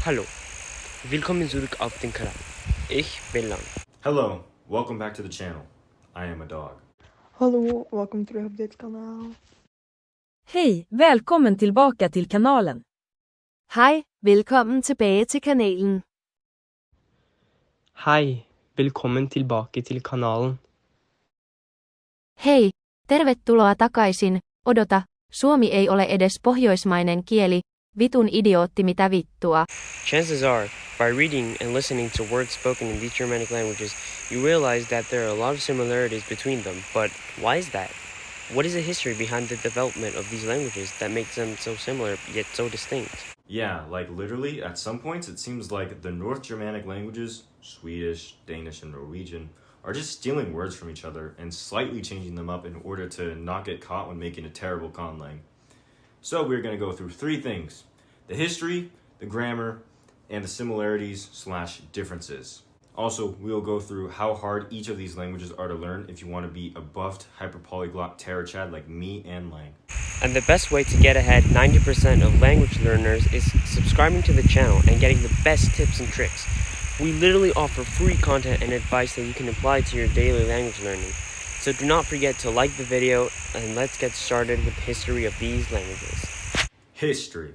Hallo, willkommen zurück auf den Kanal. Ich bin Lang. Hello, welcome back to the channel. I am a dog. Hallå, welcome to the updates-kanal. Hej, välkommen tillbaka till kanalen. Hej, velkommen tilbage til kanalen. Hei, velkommen tilbake til kanalen. Hei, tervetuloa takaisin. Odota, suomi ei ole edes pohjoismainen kieli. Vitun idiootti mitä vittua. Chances are, by reading and listening to words spoken in these Germanic languages, you realize that there are a lot of similarities between them, but why is that? What is the history behind the development of these languages that makes them so similar yet so distinct? Yeah, like literally, at some points it seems like the North Germanic languages, Swedish, Danish, and Norwegian, are just stealing words from each other and slightly changing them up in order to not get caught when making a terrible conlang. So we're going to go through three things: the history, the grammar, and the similarities/differences. Also, we'll go through how hard each of these languages are to learn if you want to be a buffed, hyperpolyglot terror chad like me and Lang. And the best way to get ahead 90% of language learners is subscribing to the channel and getting the best tips and tricks. We literally offer free content and advice that you can apply to your daily language learning. So do not forget to like the video, and let's get started with the history of these languages. History.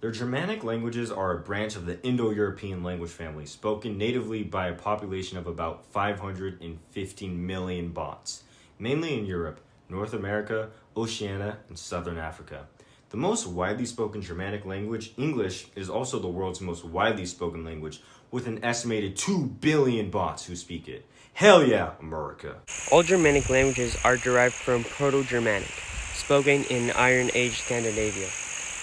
The Germanic languages are a branch of the Indo-European language family, spoken natively by a population of about 515 million bots, mainly in Europe, North America, Oceania, and Southern Africa. The most widely spoken Germanic language, English, is also the world's most widely spoken language, with an estimated 2 billion bots who speak it. Hell yeah, America! All Germanic languages are derived from Proto-Germanic, spoken in Iron Age Scandinavia,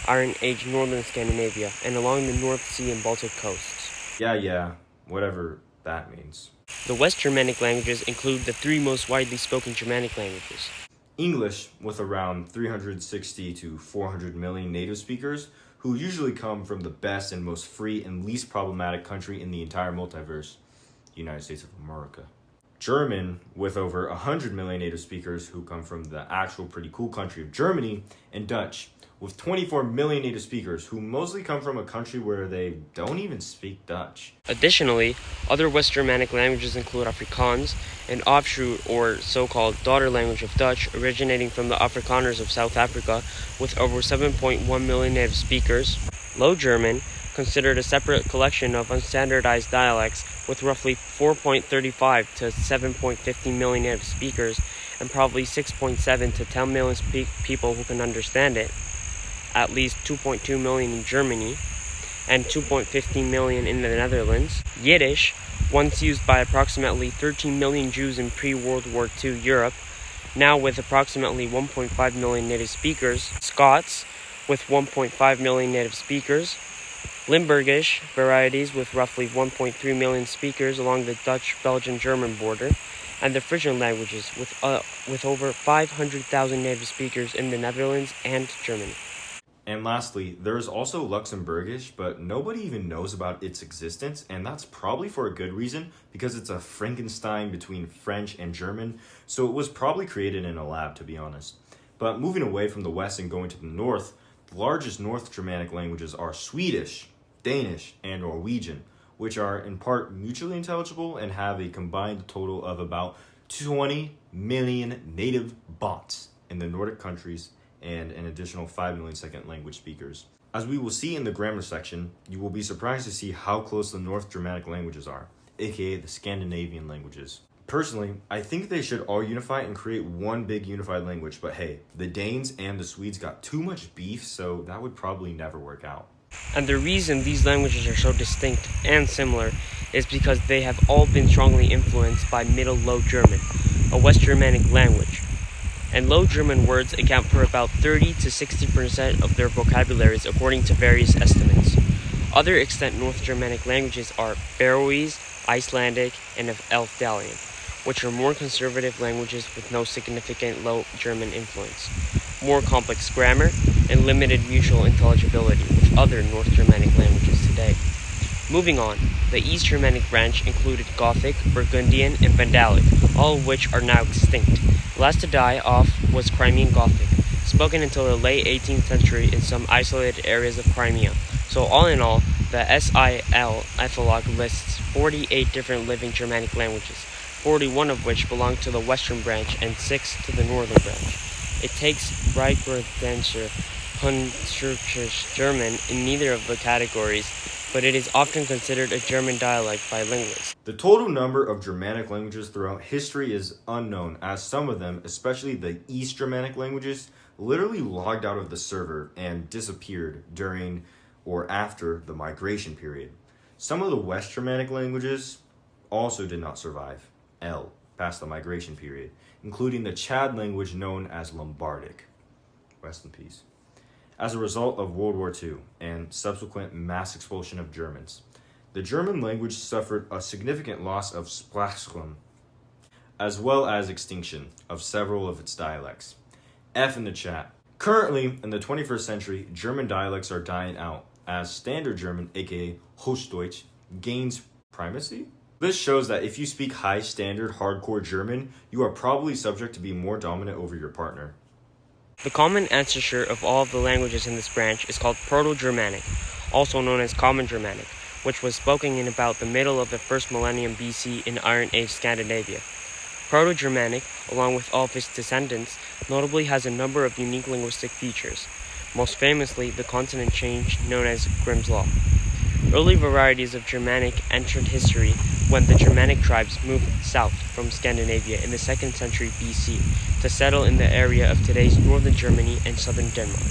Iron Age Northern Scandinavia, and along the North Sea and Baltic coasts. Yeah, whatever that means. The West Germanic languages include the three most widely spoken Germanic languages. English, with around 360 to 400 million native speakers, who usually come from the best and most free and least problematic country in the entire multiverse, the United States of America. German, with over 100 million native speakers who come from the actual pretty cool country of Germany, and Dutch, with 24 million native speakers who mostly come from a country where they don't even speak Dutch. Additionally, other West Germanic languages include Afrikaans, an offshoot or so-called daughter language of Dutch, originating from the Afrikaners of South Africa, with over 7.1 million native speakers. Low German, considered a separate collection of unstandardized dialects, with roughly 4.35 to 7.50 million native speakers, and probably 6.7 to 10 million people who can understand it. At least 2.2 million in Germany, and 2.15 million in the Netherlands. Yiddish, once used by approximately 13 million Jews in pre-World War II Europe, now with approximately 1.5 million native speakers. Scots, with 1.5 million native speakers. Limburgish varieties with roughly 1.3 million speakers along the Dutch-Belgian-German border, and the Frisian languages with over 500,000 native speakers in the Netherlands and Germany. And lastly, there's also Luxembourgish, but nobody even knows about its existence, and that's probably for a good reason, because it's a Frankenstein between French and German, so it was probably created in a lab, to be honest. But moving away from the west and going to the north, the largest North Germanic languages are Swedish, Danish, and Norwegian, which are in part mutually intelligible and have a combined total of about 20 million native bots in the Nordic countries and an additional 5 million second language speakers. As we will see in the grammar section, you will be surprised to see how close the North Germanic languages are, aka the Scandinavian languages. Personally, I think they should all unify and create one big unified language, but hey, the Danes and the Swedes got too much beef, so that would probably never work out. And the reason these languages are so distinct and similar is because they have all been strongly influenced by Middle Low German, a West Germanic language. And Low German words account for about 30 to 60% of their vocabularies according to various estimates. Other extant North Germanic languages are Faroese, Icelandic, and Elfdalian, which are more conservative languages with no significant Low German influence, more complex grammar, and limited mutual intelligibility with other North Germanic languages today. Moving on, the East Germanic branch included Gothic, Burgundian, and Vandalic, all of which are now extinct. The last to die off was Crimean Gothic, spoken until the late 18th century in some isolated areas of Crimea. So all in all, The SIL etholog lists 48 different living Germanic languages, 41 of which belong to the western branch and 6 to the northern branch. It takes Reichsdenzer Hundsturkisch German in neither of the categories, but it is often considered a German dialect by linguists. The total number of Germanic languages throughout history is unknown, as some of them, especially the East Germanic languages, literally logged out of the server and disappeared during or after the migration period. Some of the West Germanic languages also did not survive, past the migration period, including the Chad language known as Lombardic. Rest in peace. As a result of World War II and subsequent mass expulsion of Germans, the German language suffered a significant loss of Sprachraum, as well as extinction of several of its dialects. F in the chat. Currently, in the 21st century, German dialects are dying out as Standard German, aka Hochdeutsch, gains primacy. This shows that if you speak high standard hardcore German, you are probably subject to be more dominant over your partner. The common ancestor of all of the languages in this branch is called Proto-Germanic, also known as Common Germanic, which was spoken in about the middle of the first millennium BC in Iron Age Scandinavia. Proto-Germanic, along with all of its descendants, notably has a number of unique linguistic features, most famously the consonant change known as Grimm's Law. Early varieties of Germanic entered history when the Germanic tribes moved south from Scandinavia in the 2nd century BC to settle in the area of today's northern Germany and southern Denmark.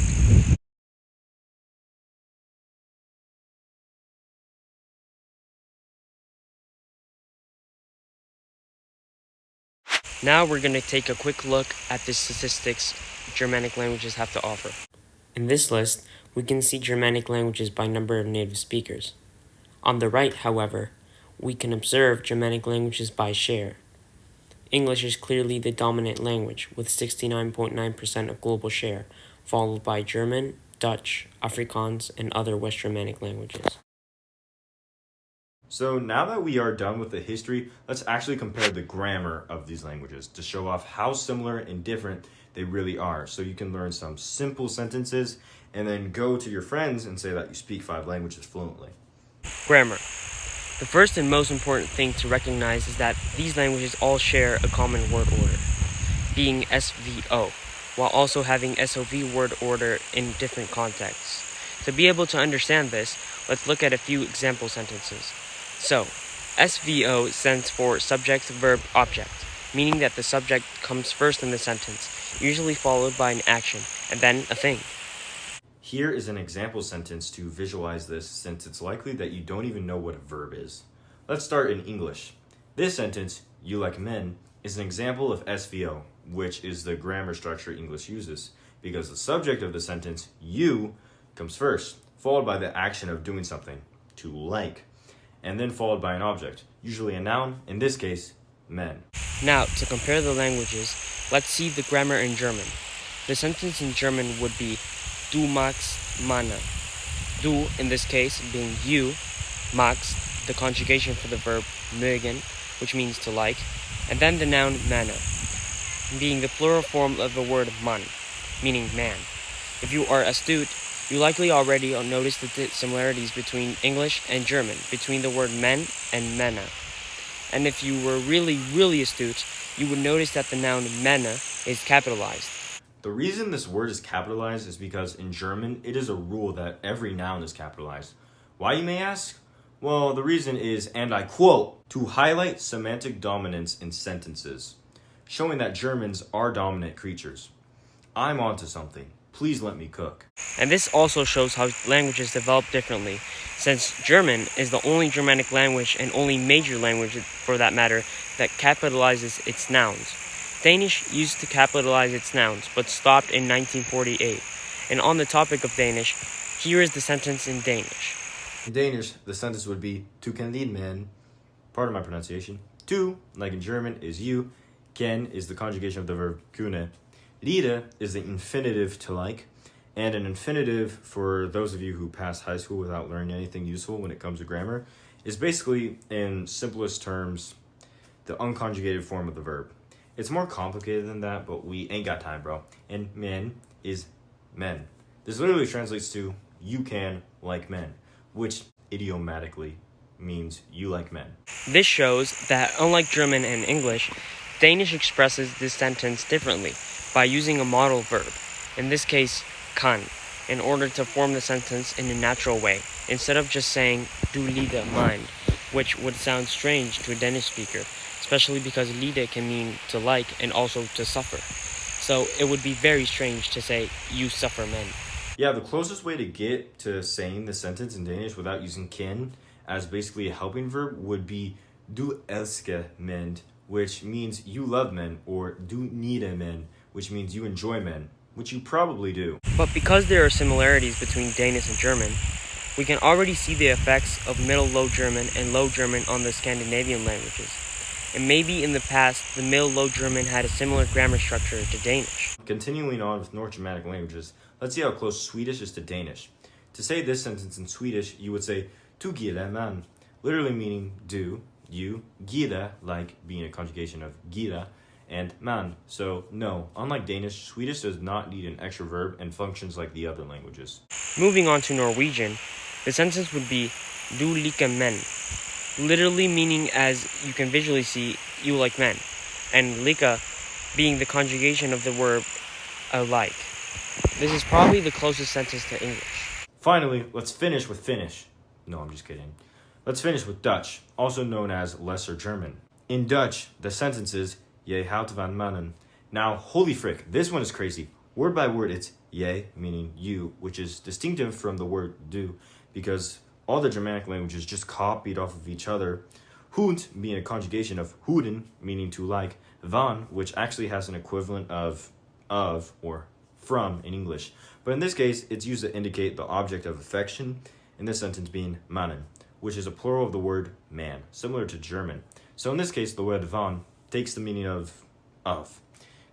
Now we're going to take a quick look at the statistics Germanic languages have to offer. In this list, we can see Germanic languages by number of native speakers. On the right, however, we can observe Germanic languages by share. English is clearly the dominant language, with 69.9% of global share, followed by German, Dutch, Afrikaans, and other West Germanic languages. So now that we are done with the history, let's actually compare the grammar of these languages to show off how similar and different they really are. So you can learn some simple sentences and then go to your friends and say that you speak 5 languages fluently. Grammar. The first and most important thing to recognize is that these languages all share a common word order, being SVO, while also having SOV word order in different contexts. To be able to understand this, let's look at a few example sentences. So, SVO stands for subject, verb, object, meaning that the subject comes first in the sentence, usually followed by an action, and then a thing. Here is an example sentence to visualize this, since it's likely that you don't even know what a verb is. Let's start in English. This sentence, you like men, is an example of SVO, which is the grammar structure English uses, because the subject of the sentence, you, comes first, followed by the action of doing something, to like, and then followed by an object, usually a noun, in this case, men. Now, to compare the languages, let's see the grammar in German. The sentence in German would be Du magst Männer. Du, in this case, being you, magst, the conjugation for the verb mögen, which means to like, and then the noun Männer, being the plural form of the word Mann, meaning man. If you are astute, you likely already noticed the similarities between English and German, between the word men and Männer. And if you were really astute, you would notice that the noun Männer is capitalized. The reason this word is capitalized is because in German, it is a rule that every noun is capitalized. Why, you may ask? Well, the reason is, and I quote, to highlight semantic dominance in sentences, showing that Germans are dominant creatures. I'm onto something. Please let me cook. And this also shows how languages develop differently, since German is the only Germanic language and only major language, for that matter, that capitalizes its nouns. Danish used to capitalize its nouns, but stopped in 1948. And on the topic of Danish, here is the sentence in Danish. In Danish, the sentence would be, "Du kan lide men." Pardon my pronunciation. Du, like in German, is you. Ken is the conjugation of the verb kunne. Lide is the infinitive to like. And an infinitive, for those of you who passed high school without learning anything useful when it comes to grammar, is basically, in simplest terms, the unconjugated form of the verb. It's more complicated than that, but we ain't got time, bro. And men is men. This literally translates to, you can like men, which idiomatically means you like men. This shows that, unlike German and English, Danish expresses this sentence differently by using a modal verb, in this case, kan, in order to form the sentence in a natural way, instead of just saying du lider mind, which would sound strange to a Danish speaker, especially because lider can mean to like and also to suffer. So it would be very strange to say you suffer men. Yeah, the closest way to get to saying the sentence in Danish without using kin as basically a helping verb would be du elsker men, which means you love men, or du nyder men, which means you enjoy men, which you probably do. But because there are similarities between Danish and German, we can already see the effects of Middle Low German and Low German on the Scandinavian languages. And maybe in the past, the Middle Low German had a similar grammar structure to Danish. Continuing on with North Germanic languages, let's see how close Swedish is to Danish. To say this sentence in Swedish, you would say du gillar man, literally meaning do, you, gilla, like being a conjugation of gira, and man, so no, unlike Danish, Swedish does not need an extra verb and functions like the other languages. Moving on to Norwegian, the sentence would be du liker men, literally meaning, as you can visually see, you like men, and lika being the conjugation of the verb alike. This is probably the closest sentence to English. Finally, let's finish with Finnish. No, I'm just kidding. Let's finish with Dutch, also known as Lesser German. In Dutch, the sentence is Je houdt van mannen. Now, holy frick, this one is crazy. Word by word, it's je, meaning you, which is distinctive from the word du, because all the Germanic languages just copied off of each other. Hoont being a conjugation of hoeden, meaning to like, van, which actually has an equivalent of or from in English. But in this case, it's used to indicate the object of affection, in this sentence being mannen, which is a plural of the word man, similar to German. So in this case, the word van takes the meaning of,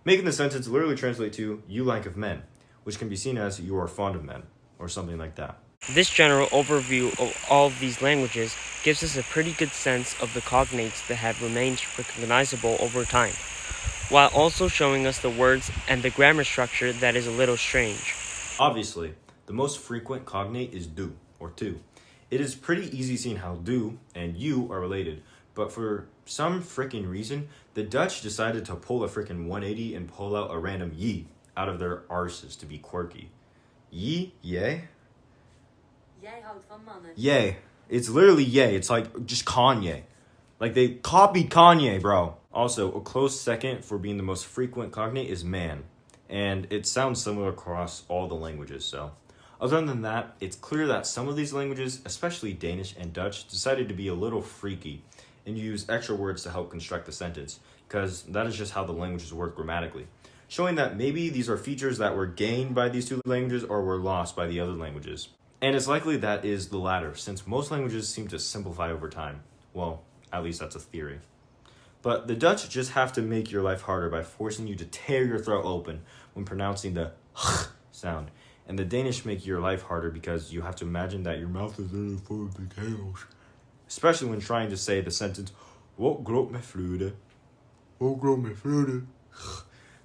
making the sentence literally translate to you like of men, which can be seen as you are fond of men, or something like that. This general overview of all of these languages gives us a pretty good sense of the cognates that have remained recognizable over time, while also showing us the words and the grammar structure that is a little strange. Obviously, the most frequent cognate is du, or tu. It is pretty easy seeing how du and you are related, but for some frickin' reason, the Dutch decided to pull a frickin' 180 and pull out a random ye out of their arses to be quirky. Ye? Yay? Yay. It's literally yay. It's like just Kanye. Like they copied Kanye, bro. Also, a close second for being the most frequent cognate is man. And it sounds similar across all the languages, so. Other than that, it's clear that some of these languages, especially Danish and Dutch, decided to be a little freaky and use extra words to help construct the sentence, because that is just how the languages work grammatically, showing that maybe these are features that were gained by these two languages or were lost by the other languages. And it's likely that is the latter, since most languages seem to simplify over time. Well, at least that's a theory. But the Dutch just have to make your life harder by forcing you to tear your throat open when pronouncing the sound. And the Danish make your life harder because you have to imagine that your mouth is literally full of big hairs. Especially when trying to say the sentence, Wat groot met vloeden? Wat groot met vloeden?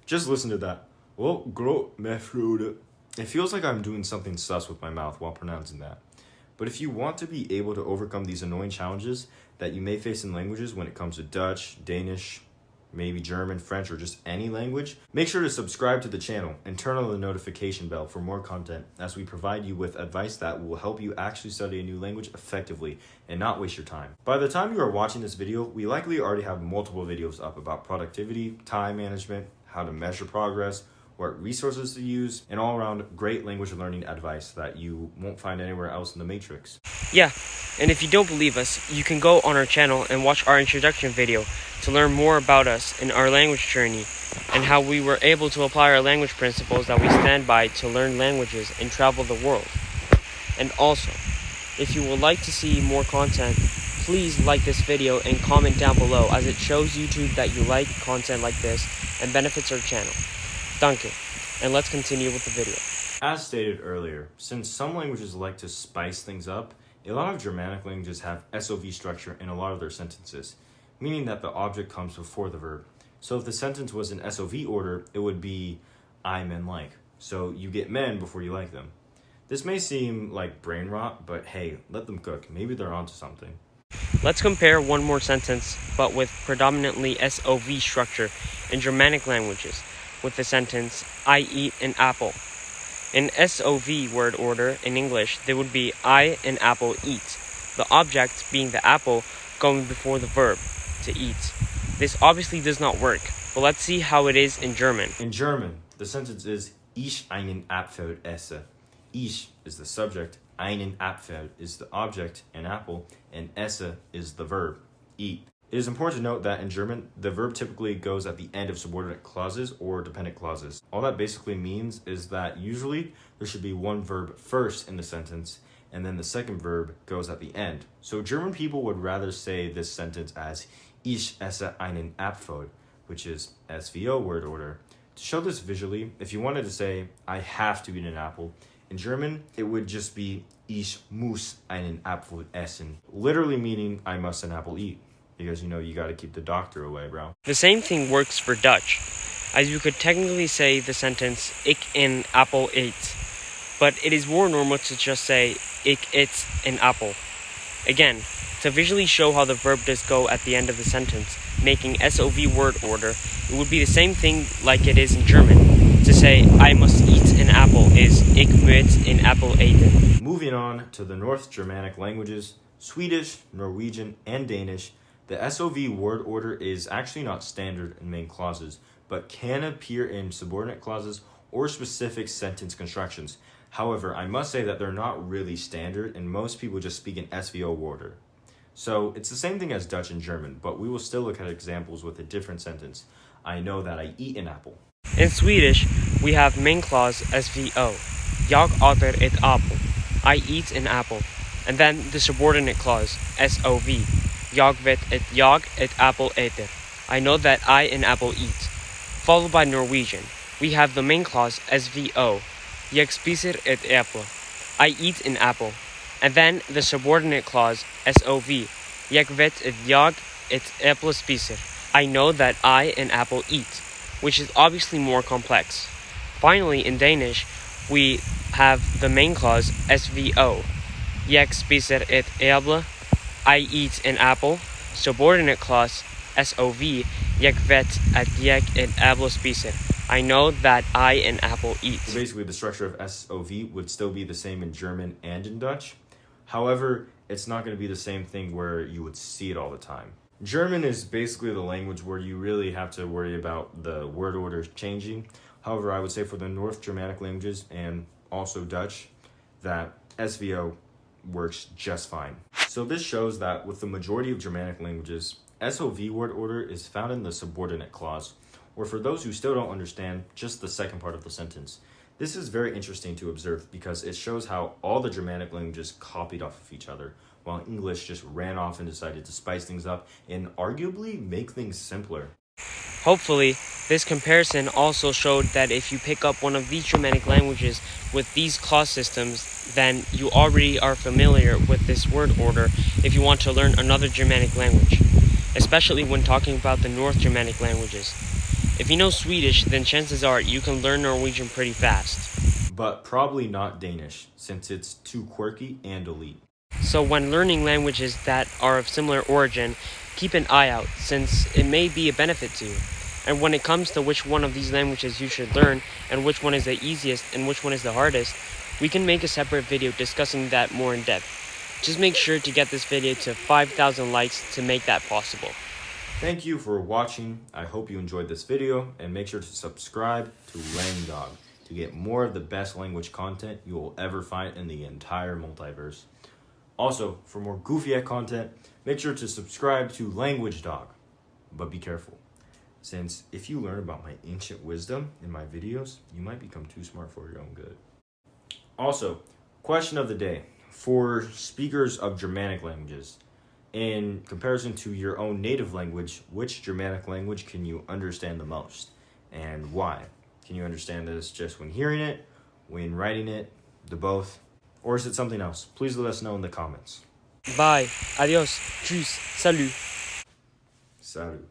Just listen to that. Wat groot met vloeden? It feels like I'm doing something sus with my mouth while pronouncing that. But if you want to be able to overcome these annoying challenges that you may face in languages when it comes to Dutch, Danish, maybe German, French, or just any language, make sure to subscribe to the channel and turn on the notification bell for more content as we provide you with advice that will help you actually study a new language effectively and not waste your time. By the time you are watching this video, we likely already have multiple videos up about productivity, time management, how to measure progress, what resources to use, and all around great language learning advice that you won't find anywhere else in the Matrix. Yeah, and if you don't believe us, you can go on our channel and watch our introduction video to learn more about us and our language journey and how we were able to apply our language principles that we stand by to learn languages and travel the world. And also, if you would like to see more content, please like this video and comment down below, as it shows YouTube that you like content like this and benefits our channel. Danke, and let's continue with the video. As stated earlier, since some languages like to spice things up, a lot of Germanic languages have SOV structure in a lot of their sentences, meaning that the object comes before the verb. So if the sentence was in SOV order, it would be I men like. So you get men before you like them. This may seem like brain rot, but hey, let them cook. Maybe they're onto something. Let's compare one more sentence, but with predominantly SOV structure in Germanic languages, with the sentence, I eat an apple. In SOV word order in English, there would be I an apple eat, the object being the apple going before the verb, to eat. This obviously does not work, but let's see how it is in German. In German, the sentence is Ich einen Apfel esse. Ich is the subject, einen Apfel is the object, an apple, and esse is the verb, eat. It is important to note that in German, the verb typically goes at the end of subordinate clauses or dependent clauses. All that basically means is that usually there should be one verb first in the sentence, and then the second verb goes at the end. So German people would rather say this sentence as Ich esse einen Apfel, which is SVO word order. To show this visually, if you wanted to say, I have to eat an apple, in German, it would just be Ich muss einen Apfel essen, literally meaning I must an apple eat. Because, you gotta keep the doctor away, bro. The same thing works for Dutch, as you could technically say the sentence Ik een appel eet, but it is more normal to just say Ik eet een appel. Again, to visually show how the verb does go at the end of the sentence, making SOV word order, it would be the same thing like it is in German. To say I must eat an apple is Ik moet een appel eten. Moving on to the North Germanic languages, Swedish, Norwegian, and Danish, the SOV word order is actually not standard in main clauses, but can appear in subordinate clauses or specific sentence constructions. However, I must say that they're not really standard, and most people just speak in SVO order. So it's the same thing as Dutch and German, but we will still look at examples with a different sentence. I know that I eat an apple. In Swedish, we have main clause SVO, Jag äter ett apple, I eat an apple, and then the subordinate clause SOV, Jag vet ett apple äter, I know that I an apple eat. Followed by Norwegian, we have the main clause SVO, Jag spiser ett äpple, I eat an apple, and then the subordinate clause SOV, Jag vet ett äpple spiser, I know that I an apple eat, which is obviously more complex. Finally, in Danish, we have the main clause SVO, Jag spiser ett äpple, I eat an apple, subordinate clause SOV, Jag vet att jag ett äpple spiser, I know that I an apple eat. So basically, the structure of SOV would still be the same in German and in Dutch. However, it's not going to be the same thing where you would see it all the time. German is basically the language where you really have to worry about the word order changing. However, I would say for the North Germanic languages and also Dutch, that SVO works just fine. So this shows that with the majority of Germanic languages, SOV word order is found in the subordinate clause, or for those who still don't understand, just the second part of the sentence. This is very interesting to observe because it shows how all the Germanic languages copied off of each other, while English just ran off and decided to spice things up and arguably make things simpler. Hopefully, this comparison also showed that if you pick up one of these Germanic languages with these clause systems, then you already are familiar with this word order if you want to learn another Germanic language, especially when talking about the North Germanic languages. If you know Swedish, then chances are you can learn Norwegian pretty fast. But probably not Danish, since it's too quirky and elite. So when learning languages that are of similar origin, keep an eye out, since it may be a benefit to you. And when it comes to which one of these languages you should learn, and which one is the easiest and which one is the hardest, we can make a separate video discussing that more in depth. Just make sure to get this video to 5,000 likes to make that possible. Thank you for watching. I hope you enjoyed this video, and make sure to subscribe to Dawg to get more of the best language content you will ever find in the entire multiverse. Also, for more goofy content, make sure to subscribe to Language Dawg. But be careful, since if you learn about my ancient wisdom in my videos, you might become too smart for your own good. Also, question of the day. For speakers of Germanic languages, in comparison to your own native language, which Germanic language can you understand the most, and why? Can you understand this just when hearing it, when writing it, the both, or is it something else? Please let us know in the comments. Bye, adios, tschüss, salut. Salut.